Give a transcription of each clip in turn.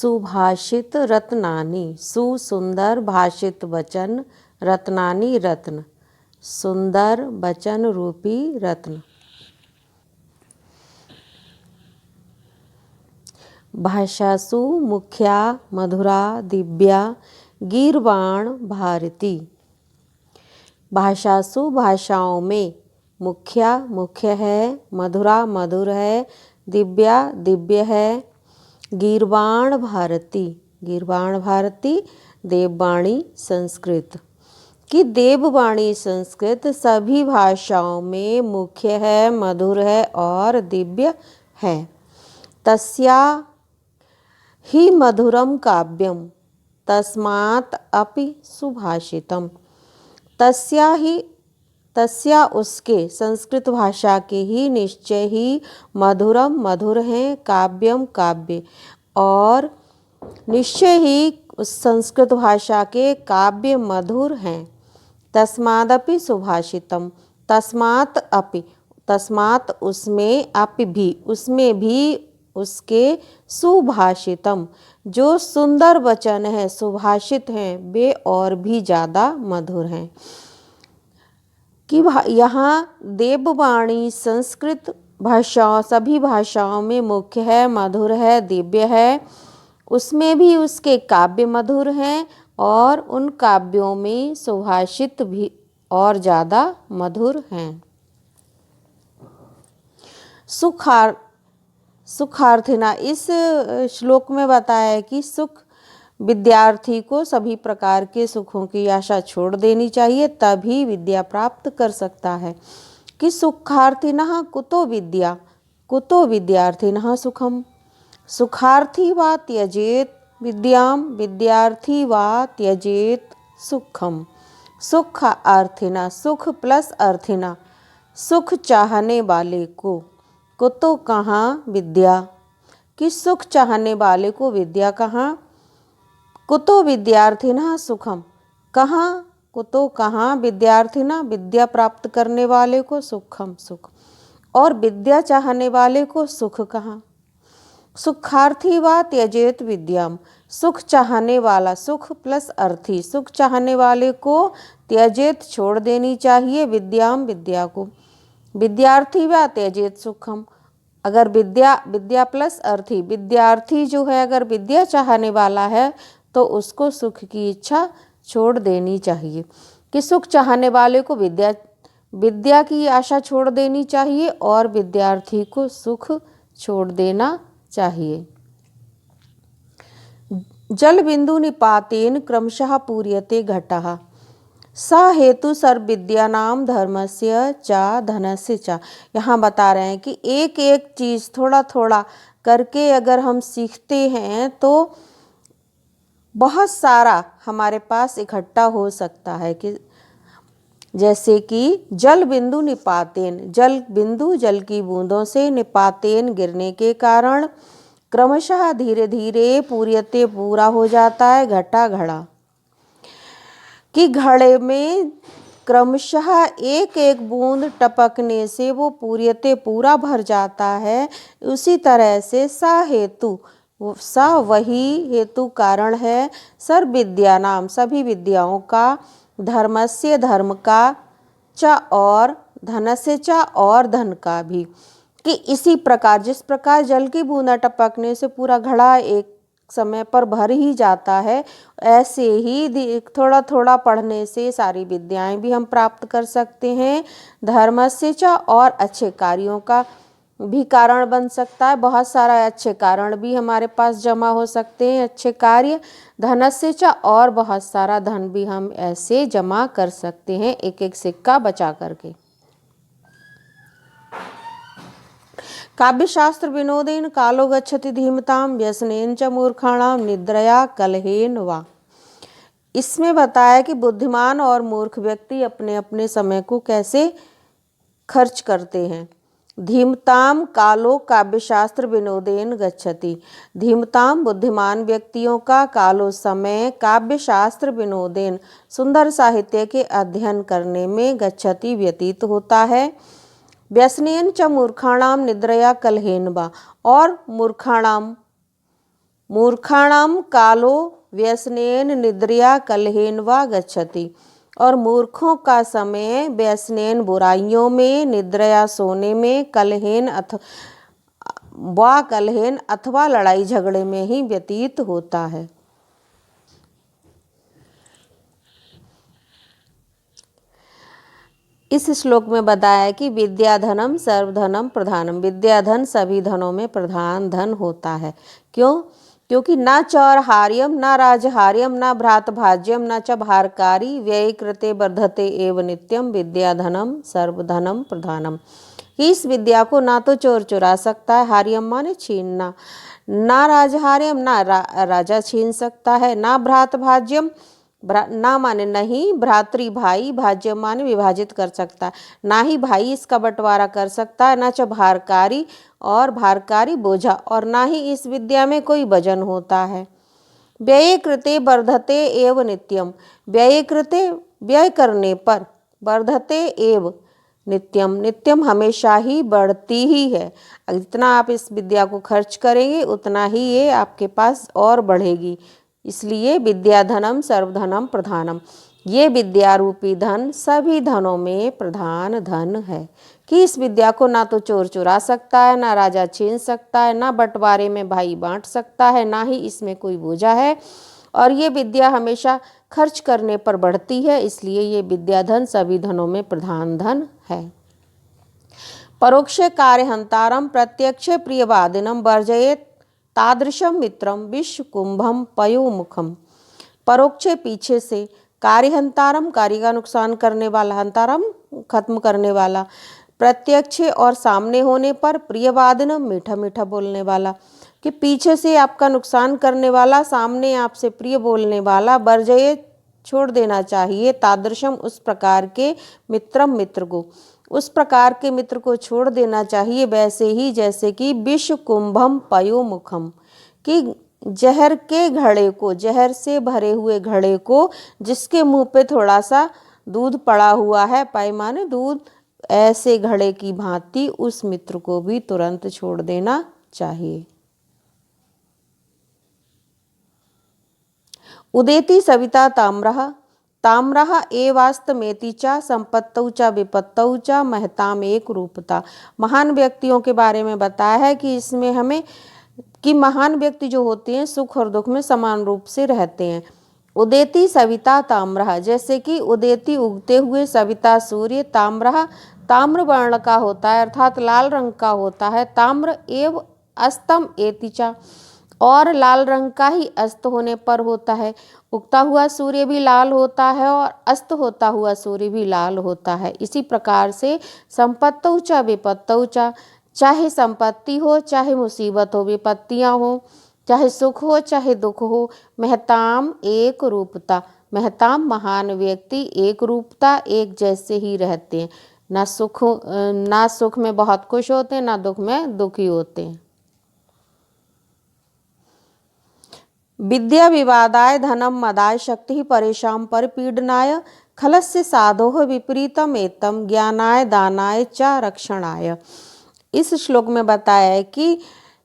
सुभाषित रत्नानि, सुसुंदर भाषित वचन, रत्नानि रत्न, सुंदर वचन रूपी रत्न। भाषासु मुख्या मधुरा दिव्या गीर्वाण भारती। भाषासु भाषाओं में, मुख्या मुख्य है, मधुरा मधुर है, दिव्या दिव्य है, गीर्वाण भारती, गीर्वाण भारती देववाणी संस्कृत कि देववाणी संस्कृत सभी भाषाओं में मुख्य है, मधुर है और दिव्य है। तस्या ही मधुरम काव्यम तस्मात् अपि सुभाषितम। तस्या उसके, संस्कृत भाषा के ही, निश्चय ही, मधुरम मधुर हैं, काव्यम काव्य, और निश्चय ही उस संस्कृत भाषा के काव्य मधुर हैं। तस्मादपि सुभाषितम, तस्मात् अपि, तस्मात् उसमें, अपि भी, उसमें भी उसके, सुभाषितम जो सुंदर वचन है, सुभाषित हैं, वे और भी ज़्यादा मधुर हैं। कि यहाँ देववाणी संस्कृत भाषाओं, सभी भाषाओं में मुख्य है, मधुर है, दिव्य है, उसमें भी उसके काव्य मधुर हैं और उन काव्यों में सुभाषित भी और ज़्यादा मधुर हैं। सुखार्थिना, इस श्लोक में बताया है कि सुख, विद्यार्थी को सभी प्रकार के सुखों की आशा छोड़ देनी चाहिए, तभी विद्या प्राप्त कर सकता है। कि सुखार्थिनः कुतो विद्या, कुतो विद्यार्थिनः सुखम, सुखार्थी वा त्यजेत विद्याम, विद्यार्थी वा त्यजेत सुखम। सुख अर्थिना, सुख प्लस अर्थिना, सुख चाहने वाले को, कुतो कहाँ, विद्या, कि सुख चाहने वाले को विद्या कहाँ, कुतो विद्यार्थिनः सुखम, कहाँ, कुतो कहाँ, विद्यार्थिना विद्या प्राप्त करने वाले को, सुखम सुख, और विद्या चाहने वाले को सुख कहाँ। सुखार्थी वा त्यजेत विद्याम, सुख चाहने वाला, सुख प्लस अर्थी, सुख चाहने वाले को त्यजेत छोड़ देनी चाहिए, विद्याम विद्या को, विद्यार्थी वा त्यजेत सुखम, अगर विद्या प्लस अर्थी, विद्यार्थी जो है अगर विद्या चाहने वाला है तो उसको सुख की इच्छा छोड़ देनी चाहिए। कि सुख चाहने वाले को विद्या की आशा छोड़ देनी चाहिए और विद्यार्थी को सुख छोड़ देना चाहिए। जल बिंदु निपातेन क्रमशः पूर्यते घटः, सा हेतु सर्वविद्यानां धर्मस्य च धनस्य च। यहाँ बता रहे हैं कि एक एक चीज़ थोड़ा थोड़ा करके अगर हम सीखते हैं तो बहुत सारा हमारे पास इकट्ठा हो सकता है। कि जैसे कि जल बिंदु निपातेन, जल बिंदु जल की बूंदों से, निपातेन गिरने के कारण, क्रमशः धीरे धीरे, पूर्यते पूरा हो जाता है, घटा घड़ा, कि घड़े में क्रमशः एक एक बूंद टपकने से वो पूर्यते पूरा भर जाता है। उसी तरह से सा हेतु, सा वही हेतु कारण है, सर्व विद्या नाम सभी विद्याओं का, धर्मस्य धर्म का, च और धनस्य च और धन का भी। कि इसी प्रकार, जिस प्रकार जल की बूंदा टपकने से पूरा घड़ा एक समय पर भर ही जाता है, ऐसे ही थोड़ा थोड़ा पढ़ने से सारी विद्याएं भी हम प्राप्त कर सकते हैं। धर्मस्य च, और अच्छे कार्यों का भी कारण बन सकता है, बहुत सारा अच्छे कारण भी हमारे पास जमा हो सकते हैं, अच्छे कार्य। धनस्य च, और बहुत सारा धन भी हम ऐसे जमा कर सकते हैं, एक एक सिक्का बचा करके। काव्यशास्त्र विनोदेन कालो गच्छति धीमताम, व्यसनेन च मूर्खाणाम निद्रया कलहेन वा। इसमें बताया कि बुद्धिमान और मूर्ख व्यक्ति अपने अपने समय को कैसे खर्च करते हैं। धीमताम कालो काव्यशास्त्र विनोदेन गच्छति, धीमताम बुद्धिमान व्यक्तियों का, कालो समय, काव्यशास्त्र विनोदेन सुंदर साहित्य के अध्ययन करने में, गच्छति व्यतीत होता है। व्यसनेन च मूर्खाणाम निद्रया कलहेन वा, और मूर्खाणाम मूर्खाणाम कालो व्यसनेन निद्रया कलहेन वा गच्छति। और मूर्खों का समय व्यसनेन बुराइयों में, निद्रया सोने में, कलहेन अथवा लड़ाई झगड़े में ही व्यतीत होता है। इस श्लोक में बताया है कि विद्याधनम सर्वधनम प्रधानम, विद्याधन सभी धनों में प्रधान धन होता है। क्यों? क्योंकि ना चौरहार्यम, ना राजहार्यम, ना भ्रातभाज्यम, ना च भारकारी, व्यय कृते वर्धते एव नित्यम, विद्याधनम सर्वधनम प्रधानम। इस विद्या को ना तो चोर चुरा सकता है, हार्यम माने छीनना, ना राजहार्यम ना राजा छीन सकता है, ना भ्रातभाज्यम ना माने नहीं, भ्रातृ भाई, भाज्य माने विभाजित कर सकता है, ना ही भाई इसका बंटवारा कर सकता है, ना च भारकारी और भारकारी बोझा, और ना ही इस विद्या में कोई वजन होता है। व्यय कृते वर्धते एव नित्यम, व्यय कृते व्यय करने पर, वर्धते एव नित्यम, नित्यम हमेशा ही बढ़ती ही है। जितना आप इस विद्या को खर्च करेंगे उतना ही ये आपके पास और बढ़ेगी। इसलिए विद्याधनम सर्वधनम प्रधानम, ये विद्या रूपी धन सभी धनों में प्रधान धन है कि इस विद्या को ना तो चोर चुरा सकता है, ना राजा छीन सकता है, ना बंटवारे में भाई बांट सकता है, ना ही इसमें कोई बोझा है, और ये विद्या हमेशा खर्च करने पर बढ़ती है। इसलिए ये विद्याधन सभी धनों में प्रधान धन है। परोक्षे कार्यहंतारम प्रत्यक्षे प्रियवादिनम वर्जयेत तादृशम मित्रम विश्व कुंभम पयोमुखम। परोक्षे पीछे से, कार्यहंतारम कार्य का नुकसान करने वाला, हंतारम खत्म करने वाला, प्रत्यक्षे और सामने होने पर, प्रियवादिनम मीठा मीठा बोलने वाला, कि पीछे से आपका नुकसान करने वाला, सामने आपसे प्रिय बोलने वाला, वर्जयेत छोड़ देना चाहिए, तादृशम उस प्रकार के, मित्रम मित्र को, उस प्रकार के मित्र को छोड़ देना चाहिए, वैसे ही जैसे कि विष कुंभम पयोमुखम, कि जहर के घड़े को, जहर से भरे हुए घड़े को जिसके मुंह पे थोड़ा सा दूध पड़ा हुआ है, पय माने दूध, ऐसे घड़े की भांति उस मित्र को भी तुरंत छोड़ देना चाहिए। उदेति सविता ताम्रः, ताम्रः एवास्तमेति च संपत्तौ च विपत्तौ च महताम एक रूपता। महान व्यक्तियों के बारे में बताया है कि इसमें हमें कि महान व्यक्ति जो होते हैं सुख और दुख में समान रूप से रहते हैं। उदेति सविता ताम्रः, जैसे कि उदेति उगते हुए, सविता सूर्य, ताम्रः ताम्र वर्ण का होता है अर्थात लाल रंग का होता है, ताम्र एव अस्तम एति च, और लाल रंग का ही अस्त होने पर होता है। उगता हुआ सूर्य भी लाल होता है और अस्त होता हुआ सूर्य भी लाल होता है। इसी प्रकार से संपत्तौ च विपत्तौ च, चाहे संपत्ति हो, चाहे मुसीबत हो, विपत्तियां हो, चाहे सुख हो, चाहे दुख हो, महताम एक रूपता, महताम महान व्यक्ति एक रूपता, एक जैसे ही रहते हैं, ना सुख में बहुत खुश होते हैं, ना दुख में दुखी होते हैं। विद्या विवादाय धनम मदाय शक्ति परेशान परिपीडनाय, खलस्य साधोः विपरीतम एतम ज्ञानाय दानाय च रक्षणाय। इस श्लोक में बताया है कि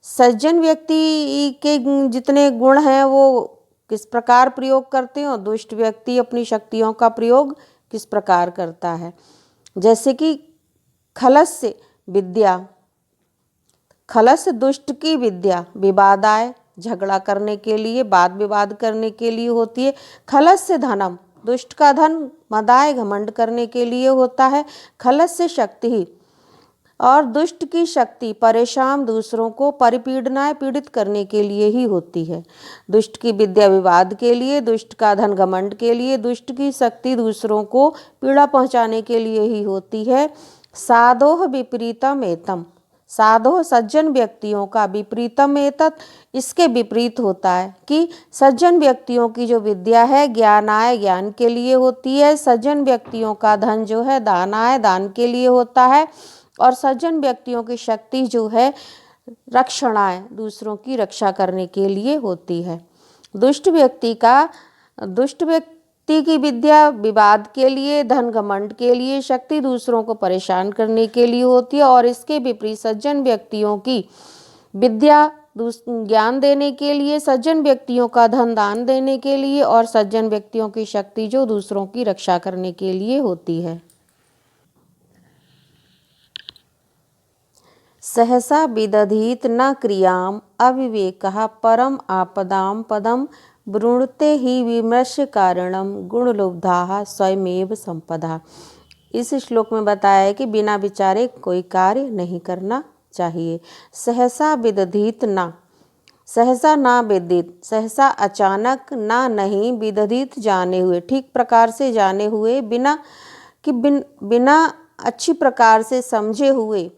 सज्जन व्यक्ति के जितने गुण हैं वो किस प्रकार प्रयोग करते हैं और दुष्ट व्यक्ति अपनी शक्तियों का प्रयोग किस प्रकार करता है। जैसे कि खलस्य विद्या, खलस्य दुष्ट की विद्या, विवादाय झगड़ा करने के लिए, वाद विवाद करने के लिए होती है, खलस्य धनम दुष्ट का धन, मदाय घमंड करने के लिए होता है, खलस्य शक्ति और दुष्ट की शक्ति परेशान दूसरों को, परिपीडनाय पीड़ित करने के लिए ही होती है। दुष्ट की विद्या विवाद के लिए, दुष्ट का धन घमंड के लिए, दुष्ट की शक्ति दूसरों को पीड़ा पहुंचाने के लिए ही होती है। साधोः विपरीतम एतम, साधो सज्जन व्यक्तियों का, विपरीतम एतत् इसके विपरीत होता है कि सज्जन व्यक्तियों की जो विद्या है ज्ञानाय ज्ञान के लिए होती है, सज्जन व्यक्तियों का धन जो है दानाय दान के लिए होता है, और सज्जन व्यक्तियों की शक्ति जो है रक्षणाय दूसरों की रक्षा करने के लिए होती है। दुष्ट व्यक्ति की विद्या विवाद के लिए, धन घमंड के लिए, शक्ति दूसरों को परेशान करने के लिए होती है, और इसके विपरीत सज्जन व्यक्तियों की विद्या ज्ञान देने के लिए, सज्जन व्यक्तियों का धन दान देने के लिए और सज्जन व्यक्तियों की शक्ति जो दूसरों की रक्षा करने के लिए होती है। सहसा विदधीत न क्रियाम अविवेकः परम आपदाम पदम वृणुते ही विमर्श कारणम गुणलुब्धाः स्वयमेव संपदा। इस श्लोक में बताया है कि बिना विचारे कोई कार्य नहीं करना चाहिए। सहसा विदधीत ना, सहसा ना विदित, सहसा अचानक, ना नहीं, विदधीत जाने हुए, ठीक प्रकार से जाने हुए, बिना अच्छी प्रकार से समझे हुए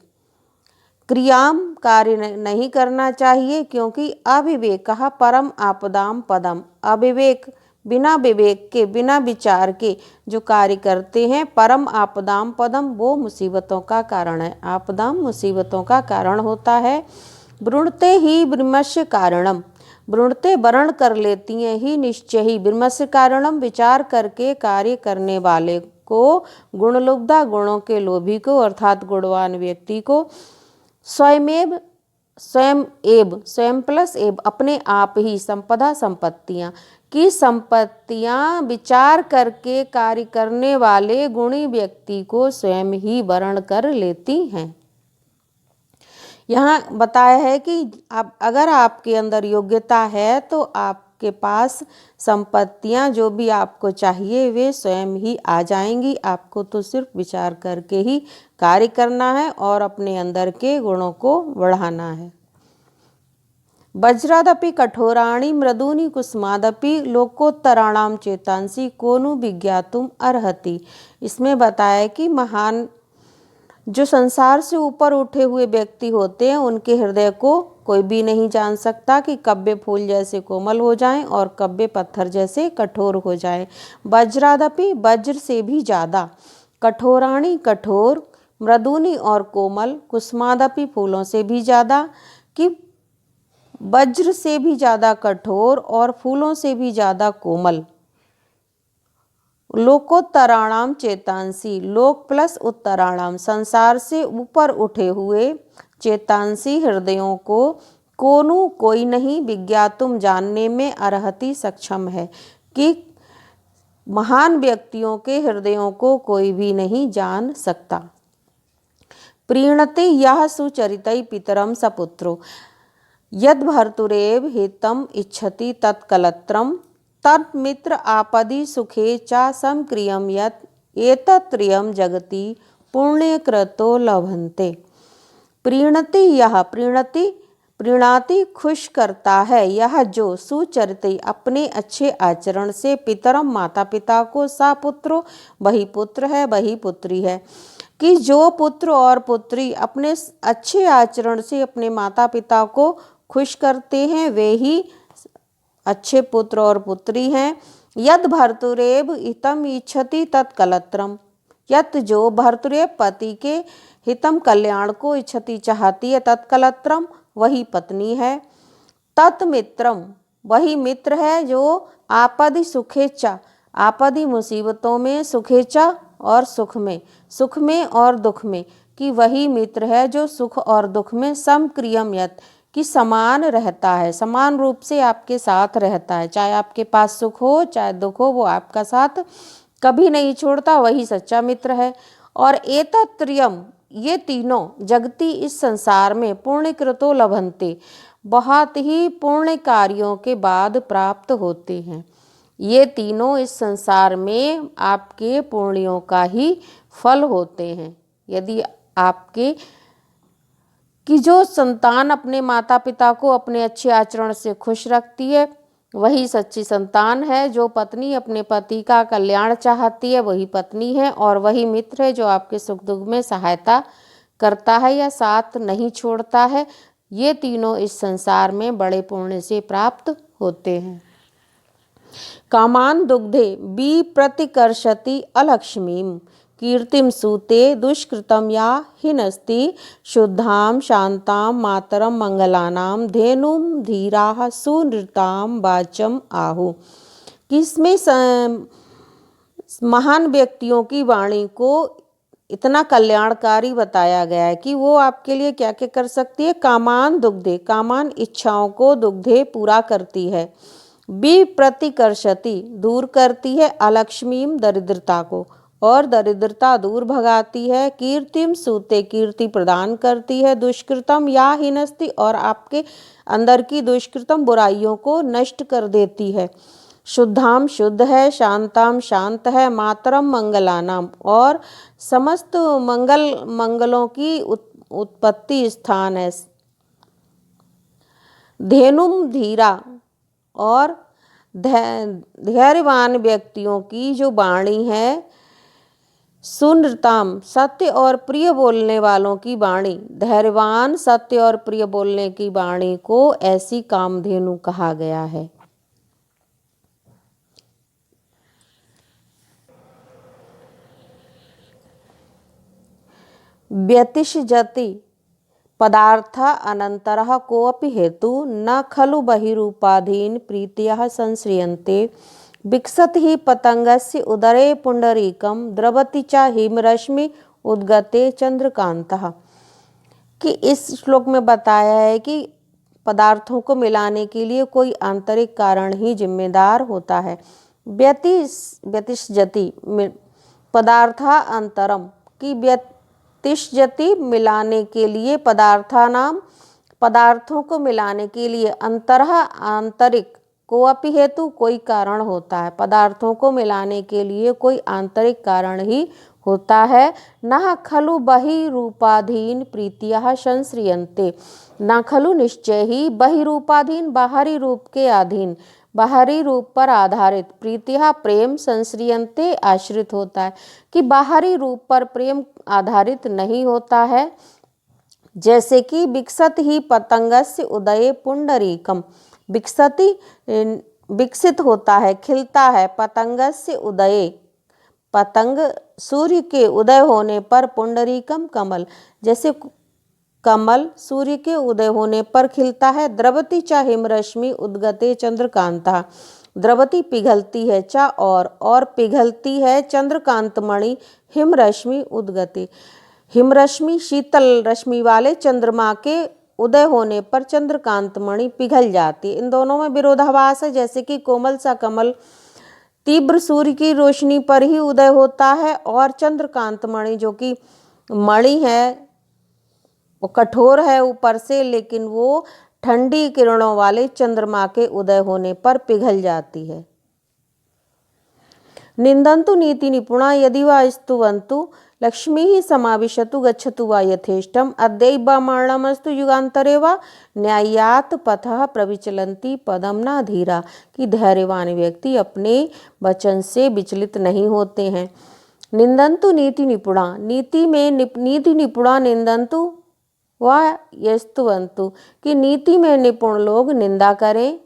क्रियाम कार्य नहीं करना चाहिए, क्योंकि अविवेकः परम आपदाम पदम, अविवेक बिना विवेक के, बिना विचार के जो कार्य करते हैं, परम आपदाम पदम वो मुसीबतों का कारण है। आपदाम मुसीबतों का कारण होता है। वृणते ही विमर्श कारणम, वृणते वर्ण कर लेती हैं, ही निश्चय ही, विमर्श कारणम विचार करके कार्य करने वाले को, गुणलुब्धा गुणों के लोभी को अर्थात गुणवान व्यक्ति को, स्वयमेव स्वयं एव, स्वयं प्लस एव, अपने आप ही, संपदा संपत्तियां की, संपत्तियां विचार करके कार्य करने वाले गुणी व्यक्ति को स्वयं ही वर्ण कर लेती हैं। यहाँ बताया है कि अगर आपके अंदर योग्यता है तो आपके पास संपत्तियां जो भी आपको चाहिए वे स्वयं ही आ जाएंगी। आपको तो सिर्फ विचार करके ही कार्य करना है और अपने अंदर के गुणों को बढ़ाना है। वज्रादपि कठोराणि मृदूनि कुसुमादपि लोकोत्तराणाम चेतांसी कोनु विज्ञातुम अर्हति। इसमें बताया कि महान जो संसार से ऊपर उठे हुए व्यक्ति होते हैं उनके हृदय को कोई भी नहीं जान सकता कि कब वे फूल जैसे कोमल हो जाएं और कब वे पत्थर जैसे कठोर हो जाएं। वज्रादपि वज्र से भी ज़्यादा, कठोराणी कठोर, मृदुनी और कोमल, कुसुमादपि फूलों से भी ज़्यादा, कि वज्र से भी ज़्यादा कठोर और फूलों से भी ज़्यादा कोमल। लोकोत्तराणाम चेतांसी, लोक प्लस उत्तराणाम, संसार से ऊपर उठे हुए, चेतांसी हृदयों को, कोनु कोई नहीं, विज्ञातुम जानने में, अर्हति सक्षम है, कि महान व्यक्तियों के हृदयों को कोई भी नहीं जान सकता। प्रीणते यह सुचरितै पितरम सपुत्रो यद भर्तुरेव हितम इच्छति तत्कलत्रम तन्मित्र आपदि सुखे चा समक्रियम यत् एतत्रियम जगति पुण्यकृतो लभन्ते। प्रीणति यह, प्रीणाति खुश करता है, यह जो सुचरित अपने अच्छे आचरण से, पितरम माता पिता को, सा पुत्रो वही पुत्र है वही पुत्री है, कि जो पुत्र और पुत्री अपने अच्छे आचरण से अपने माता पिता को खुश करते हैं वे ही अच्छे पुत्र और पुत्री हैं। यद भर्तुरेव हितम इच्छति तत्कलत्रम, यत जो भर्तुरेव पति के हितम कल्याण को इच्छति चाहती है, तत्कलत्रम वही पत्नी है, तत्मित्रम वही मित्र है, जो आपदि सुखेच्छा, आपदि मुसीबतों में, सुखेच्छा और सुख में और दुख में, कि वही मित्र है जो सुख और दुख में समक्रियम यत, कि समान रहता है, समान रूप से आपके साथ रहता है, चाहे आपके पास सुख हो चाहे दुख हो वो आपका साथ कभी नहीं छोड़ता, वही सच्चा मित्र है। और एतत्रियम ये तीनों जगती इस संसार में पुण्यकृतो लभन्ते बहुत ही पुण्य कार्यों के बाद प्राप्त होते हैं। ये तीनों इस संसार में आपके पुण्यों का ही फल होते हैं। यदि आपके कि जो संतान अपने माता पिता को अपने अच्छे आचरण से खुश रखती है वही सच्ची संतान है, जो पत्नी अपने पति का कल्याण चाहती है वही पत्नी है, और वही मित्र है जो आपके सुख दुख में सहायता करता है या साथ नहीं छोड़ता है। ये तीनों इस संसार में बड़े पुण्य से प्राप्त होते हैं। कामान दुग्धे बी प्रतिकर्षति अलक्ष्मीम कीर्तिम सूते दुष्कृतम या हिनस्ति शुद्धाम शांताम मातरम मंगलानाम धेनुम धीराः सुनृताम वाचम आहु। किसमें महान व्यक्तियों की वाणी को इतना कल्याणकारी बताया गया है कि वो आपके लिए क्या क्या कर सकती है। कामान दुग्धे, कामान इच्छाओं को दुग्धे पूरा करती है। विप्रतिकर्षति, दूर करती है। अलक्ष्मीम, दरिद्रता को, और दरिद्रता दूर भगाती है। कीर्तिम सूते, कीर्ति प्रदान करती है। दुष्कृतम या हिनस्ति, और आपके अंदर की दुष्कृतम बुराइयों को नष्ट कर देती है। शुद्धाम, शुद्ध है। शांताम, शांत है। मातरम, मंगलानाम, और समस्त मंगलों की उत्पत्ति स्थान है। धेनुम, धीरा, और धैर्यवान व्यक्तियों की जो वाणी है। सुनृताम, सत्य और प्रिय बोलने वालों की वाणी, धैर्यवान सत्य और प्रिय बोलने की वाणी को ऐसी कामधेनु कहा गया है। व्यतिषजति पदार्थ अनंतरः कोऽपि हेतु न खलु बहिरूपाधीन प्रीतयः संश्रियन्ते। विकसति हि पतंगस्य उदरे पुंडरीकम द्रवति च हिमरश्मि उद्गते चंद्रकांतः। कि इस श्लोक में बताया है कि पदार्थों को मिलाने के लिए कोई आंतरिक कारण ही जिम्मेदार होता है। व्यतिषजति पदार्थ अंतरम, की व्यतिषजति मिलाने के लिए, पदार्थों को मिलाने के लिए, अंतरः आंतरिक, कोअपि हेतु कोई कारण होता है। पदार्थों को मिलाने के लिए कोई आंतरिक कारण ही होता है। न खलु बहिरूपाधीन प्रीतियः संश्रियन्ते, न खलु निश्चय ही, बहिरूपाधीन बाहरी रूप के अधीन, बाहरी रूप पर आधारित, प्रीतियः प्रेम, संश्रियन्ते आश्रित होता है। कि बाहरी रूप पर प्रेम आधारित नहीं होता है। जैसे कि विकसत ही पतंगस्य उदये पुंडरीकम, विकसित होता है, खिलता है। पतंगस्य उदये, पतंग सूर्य के उदय होने पर, पुंडरीकम कमल, जैसे कमल सूर्य के उदय होने पर खिलता है। द्रवति च हिमरश्मि उद्गते चंद्रकांता, द्रवति पिघलती है, च और पिघलती है। चंद्रकांत मणि हिमरश्मि उद्गते, हिमरश्मि शीतल रश्मि वाले चंद्रमा के उदय होने पर चंद्रकांत मणि पिघल जाती है। इन दोनों में विरोधाभास है। जैसे कि कोमल सा कमल तीव्र सूर्य की रोशनी पर ही उदय होता है, और चंद्रकांत मणि जो कि मणि है वो कठोर है ऊपर से, लेकिन वो ठंडी किरणों वाले चंद्रमा के उदय होने पर पिघल जाती है। निंदन्तु नीति निपुणा यदि वा स्तुवन्तु लक्ष्मी ही समाविशतु गच्छतु वा यथेष्टम। अद्यैवामरणमस्तु युगांतरे वा न्यायात पथः प्रविचलन्ति पदम न धीरा। कि धैर्यवान व्यक्ति अपने वचन से विचलित नहीं होते हैं। निंदन्तु नीति निपुणा, नीति निपुणा निंदन्तु वा यस्तुवन्तु, कि नीति में निपुण लोग निंदा करें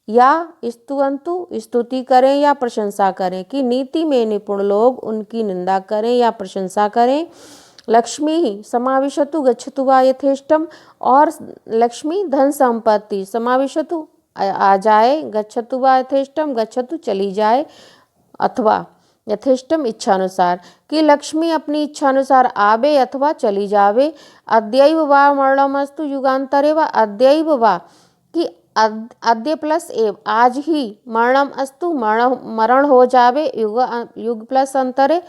या स्तुवन्तु, स्तुति करें या प्रशंसा करें। कि नीति में निपुण लोग उनकी निंदा करें या प्रशंसा करें। लक्ष्मी ही समाविशतु गच्छतु वा यथेष्टम, और लक्ष्मी धन संपत्ति समाविशतु आ जाए, गच्छतु वा यथेष्टम, गच्छतु चली जाए, अथवा यथेष्टम इच्छानुसार, कि लक्ष्मी अपनी इच्छानुसार आवे अथवा चली जावे। अद्यैव वा मरणमस्तु युगांतरे वा, अद्यैव वा, कि अद्य प्लस एव, आज ही, मरणम अस्तु, मरण हो जावे, युग प्लस अंतरे,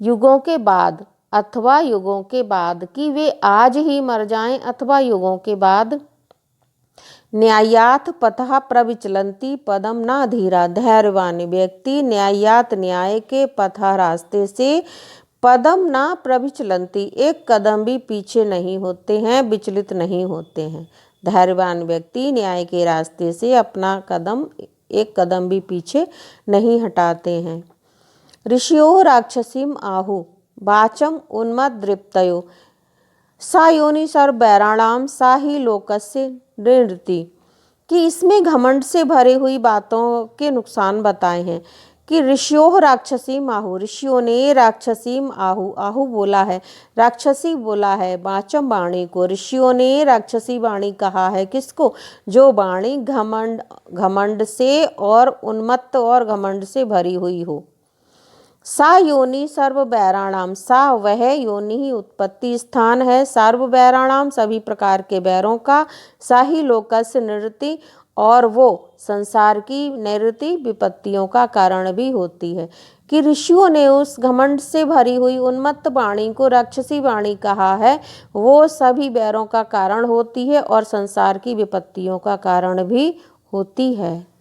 युगों के बाद, अथवा युगों के बाद, कि वे आज ही मर जाएं अथवा युगों के बाद। न्यायात पथः प्रविचलन्ति पदम न धीरा, धैर्यवान व्यक्ति न्यायात न्याय के पथ रास्ते से, पदम न प्रविचलन्ति एक कदम भी पीछे नहीं होते हैं, विचलित नहीं होते हैं। धैर्यवान व्यक्ति न्याय के रास्ते से अपना एक कदम भी पीछे नहीं हटाते हैं। ऋषियो राक्षसीम आहु वाचम उन्मद्दृप्तयो, सा योनि सर्वैराणाम सा ही लोकस्य नृति। कि इसमें घमंड से भरी हुई बातों के नुकसान बताए हैं। कि ऋषियों राक्षसीम आहु, ऋषियों ने राक्षसीम आहु, आहु बोला है, राक्षसी बोला है, वाचम वाणी को, ऋषियों ने राक्षसी वाणी कहा है। किसको? जो वाणी घमंड से और उन्मत्त और घमंड से भरी हुई हो। सा योनि सर्व बैराणाम, सा वह योनि ही उत्पत्ति स्थान है, सर्व बैराणाम सभी प्रकार के बैरों का, सा ही लोकस्य निवृत्ति और वो संसार की निवृत्ति विपत्तियों का कारण भी होती है। कि ऋषियों ने उस घमंड से भरी हुई उन्मत्त वाणी को राक्षसी वाणी कहा है, वो सभी बैरों का कारण होती है और संसार की विपत्तियों का कारण भी होती है।